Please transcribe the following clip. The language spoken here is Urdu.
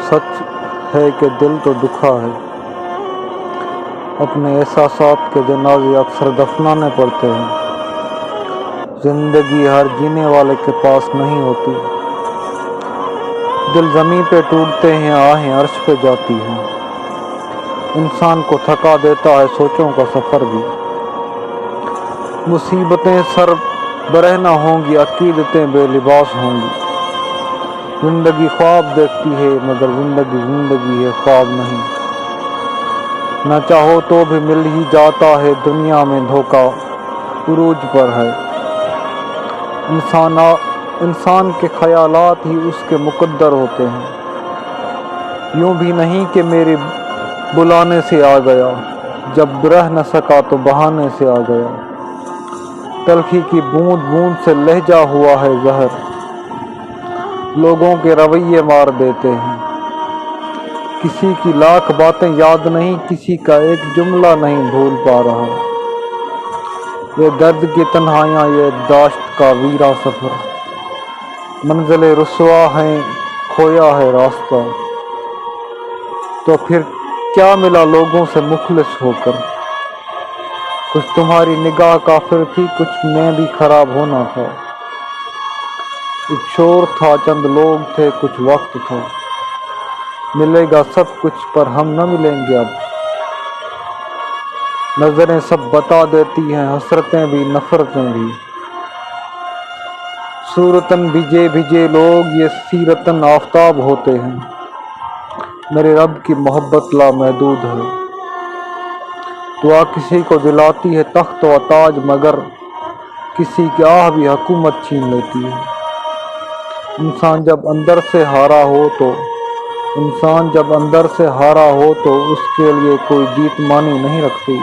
سچ ہے کہ دل تو دکھا ہے، اپنے احساسات کے جنازے اکثر دفنانے پڑتے ہیں۔ زندگی ہر جینے والے کے پاس نہیں ہوتی، دل زمیں پہ ٹوٹتے ہیں، آہیں عرش پہ جاتی ہیں۔ انسان کو تھکا دیتا ہے سوچوں کا سفر بھی، مصیبتیں سر برہنہ ہوں گی، عقیدتیں بے لباس ہوں گی۔ زندگی خواب دیکھتی ہے مگر زندگی ہے خواب نہیں، نہ چاہو تو بھی مل ہی جاتا ہے، دنیا میں دھوکہ عروج پر ہے۔ انسان کے خیالات ہی اس کے مقدر ہوتے ہیں، یوں بھی نہیں کہ میرے بلانے سے آ گیا، جب رہ نہ سکا تو بہانے سے آ گیا۔ تلخی کی بوند بوند سے لہجہ ہوا ہے زہر، لوگوں کے رویے مار دیتے ہیں۔ کسی کی لاکھ باتیں یاد نہیں، کسی کا ایک جملہ نہیں بھول پا رہا۔ یہ درد کی تنہائیاں، یہ داشت کا ویراں سفر، منزل رسوا ہیں کھویا ہے راستہ۔ تو پھر کیا ملا لوگوں سے مخلص ہو کر، کچھ تمہاری نگاہ کافر تھی، کچھ میں بھی خراب ہونا تھا۔ ایک شور تھا، چند لوگ تھے، کچھ وقت تھا، ملے گا سب کچھ پر ہم نہ ملیں گے اب۔ نظریں سب بتا دیتی ہیں، حسرتیں بھی نفرتیں بھی، صورتاً بھیجے بھیجے لوگ یہ سیرتاً آفتاب ہوتے ہیں۔ میرے رب کی محبت لامحدود ہے، دعا کسی کو دلاتی ہے تخت و تاج، مگر کسی کی آہ بھی حکومت چھین لیتی ہے۔ انسان جب اندر سے ہارا ہو تو اس کے لیے کوئی جیت مانی نہیں رکھتی۔